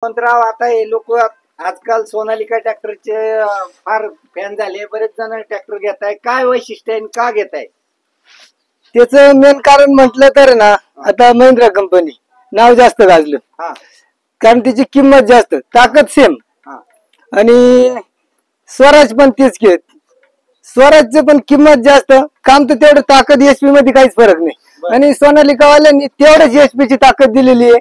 यशवंतराव, आता हे लोक आजकाल सोनालिका ट्रॅक्टरचे फार फॅन झाले, बरेच जण ट्रॅक्टर घेत आहे. काय वैशिष्ट्य आहे, का घेत आहे? त्याचं मेन कारण म्हटलं तर ना, आता महिंद्रा कंपनी नाव जास्त गाजलं. हा कारण त्याची किंमत जास्त, ताकद सेम. हा आणि स्वराज पण तेच घेत. स्वराजचं पण किंमत जास्त, काम तर तेवढं, ताकद एचपी मध्ये काहीच फरक नाही. आणि सोनालिका वाल्यांनी तेवढंच एचपी ची ताकद दिलेली आहे.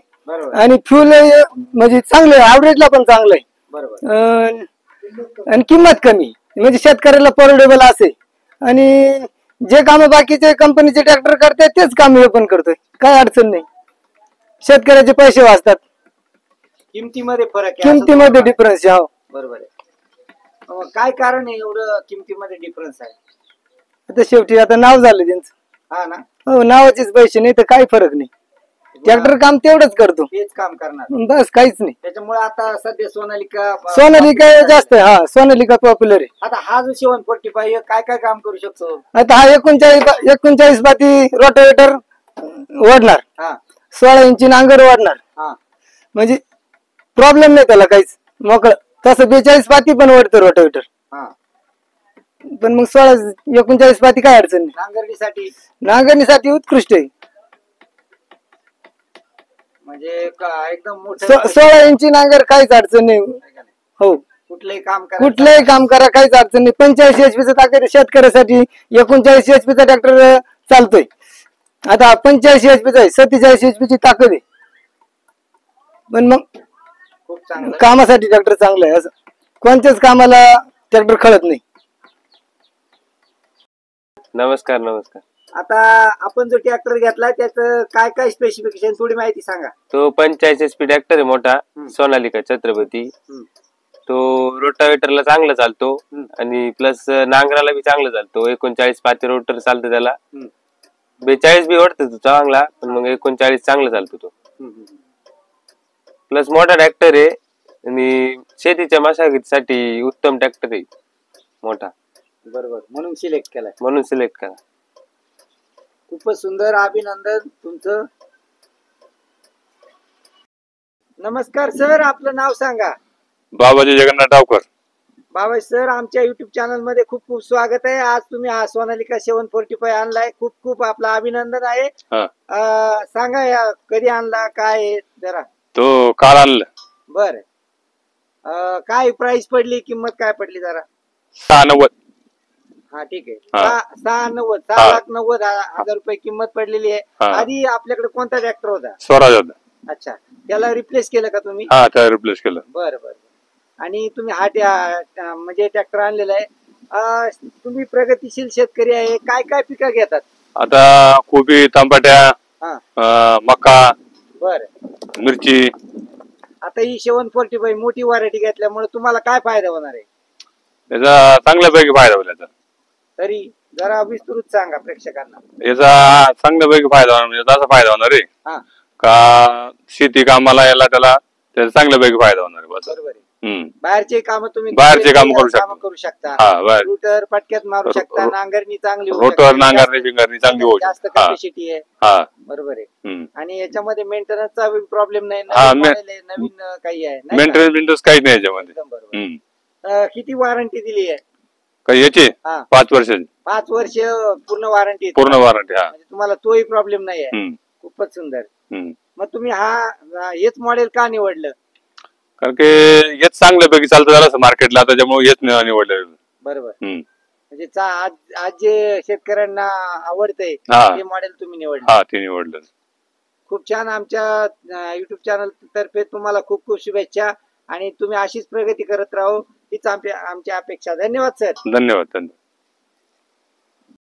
आणि फ्यूल म्हणजे चांगलं आहे, ऍव्हरेजला पण चांगलं आहे. आणि किंमत कमी, म्हणजे शेतकऱ्याला परवडेबल असे. आणि जे काम बाकीचे कंपनीचे ट्रॅक्टर करतात तेच काम हे पण करतोय, काय अडचण नाही. शेतकऱ्याचे पैसे वाचतात. किमतीमध्ये फरक आहे, किमतीमध्ये डिफरन्स आहे. बरोबर आहे. काय कारण आहे एवढं किमतीमध्ये डिफरन्स आहे? आता शेवटी आता नाव झालं त्यांचं. हा ना. हो, नावाचेच पैसे, नाही तर काही फरक नाही. ट्रॅक्टर काम तेवढंच करतो, तेच काम करणार, बस काहीच नाही. त्याच्यामुळे आता सध्या सोनालिका जास्त आहे. हा, सोनालिका पॉप्युलर आहे. आता हा जो 745 काय काय काम करू शकतो? आता हा 39 पाती रोटावेटर ओढणार, 16 इंची नांगर ओढणार. म्हणजे प्रॉब्लेम नाही त्याला काहीच, मोकळं. तसं 42 पाती पण ओढतं रोटावेटर, पण मग 39 पाती काय अडचण नाही. नांगरणीसाठी उत्कृष्ट आहे. म्हणजे एकदम मोठं 16 इंची नांगर, काहीच अडचण नाही. हो, कुठलंही काम करा, काहीच अडचण नाही. 85 एचपीचा ताकद शेतकऱ्यासाठी 39 एचपीचा ट्रॅक्टर चालतोय. आता 85 एचपीचा आहे, 47 एचपीची ताकद आहे. पण मग कामासाठी ट्रॅक्टर चांगलं आहे. असं कोणत्याच कामाला ट्रॅक्टर खळत नाही. नमस्कार. आता आपण जो ट्रॅक्टर घेतला त्याचं काय काय स्पेसिफिकेशन, थोडी माहिती सांगा. तो 85 एचपी ट्रॅक्टर आहे, मोठा सोनालिका छत्रपती. तो रोटावेटरला चांगला चालतो आणि प्लस नांगराला बी चांगला चालतो. 39 पाती रोटर चालतं त्याला. 42 बी ओढतो तो चांगला, पण मग 39 चांगला चालतो तो. प्लस मोठा ट्रॅक्टर आहे आणि शेतीच्या मशागतीसाठी उत्तम ट्रॅक्टर आहे मोठा. बरोबर, म्हणून सिलेक्ट केला. खूपच सुंदर, अभिनंदन तुमचं. नमस्कार सर, आपलं नाव सांगा. बाबाजी जगन्नाथ डावकर. बाबाजी सर, आमच्या युट्यूब चॅनल मध्ये खूप खूप स्वागत आहे. आज तुम्ही हा सोनालिका 745 आणलाय, खूप खूप आपलं अभिनंदन आहे. सांगा कधी आणला, काय आहे जरा. तो काल आणला. बर, काय प्राइस पडली, किंमत काय पडली जरा? 690. हा ठीक आहे, 6,90,000 रुपये किंमत पडलेली आहे. आधी आपल्याकडे कोणता ट्रॅक्टर होता? स्वराज होता. अच्छा, त्याला रिप्लेस केलं का तुम्ही? हा, त्याला रिप्लेस केलं. बरं. आणि तुम्ही हा म्हणजे ट्रॅक्टर आणलेला आहे. तुम्ही प्रगतीशील शेतकरी आहे, काय काय पिकं घेतात? आता कोबी, टमाट्या, मका, मिरची. आता ही 745 मोठी व्हरायटी घेतल्यामुळे तुम्हाला काय फायदा होणार आहे? याचा चांगल्यापैकी फायदा होईल. याचा तरी जरा विस्तृत सांगा प्रेक्षकांना. याचा चांगल्यापैकी फायदा होणार, म्हणजे असा फायदा होणार आहे का शेती कामाला याला त्याला त्याचा चांगल्यापैकी फायदा होणार आहे. बरोबर आहे. बाहेरचे काम तुम्ही काम करू शकता. रोटर पटक्यात मारू शकता, नांगरणी चांगली होऊ रोटर नांगरणी चांगली होऊ जास्त कॅपॅसिटी आहे. बरोबर आहे. आणि याच्यामध्ये मेंटेनन्सचा प्रॉब्लेम नाही, नवीन काही आहे मेंटेनन्स काहीच नाही याच्यामध्ये. किती वॉरंटी दिली आहे याची? 5 वर्ष. 5 वर्ष पूर्ण वॉरंटी. म्हणजे तुम्हाला तोही प्रॉब्लेम नाही आहे. खूपच सुंदर. मग तुम्ही हेच मॉडेल का निवडलं? कारण की हेच चांगल्यापैकी चालतं झालं मार्केटला, त्याच्यामुळे हेच निवडलं. बरोबर. म्हणजे आज जे शेतकऱ्यांना आवडतंय ते मॉडेल तुम्ही निवडलं. ते निवडलं. खूप छान. आमच्या युट्यूब चॅनल तर्फे तुम्हाला खूप खूप शुभेच्छा, आणि तुम्ही अशीच प्रगती करत राहू हीच आमची अपेक्षा. धन्यवाद सर. धन्यवाद.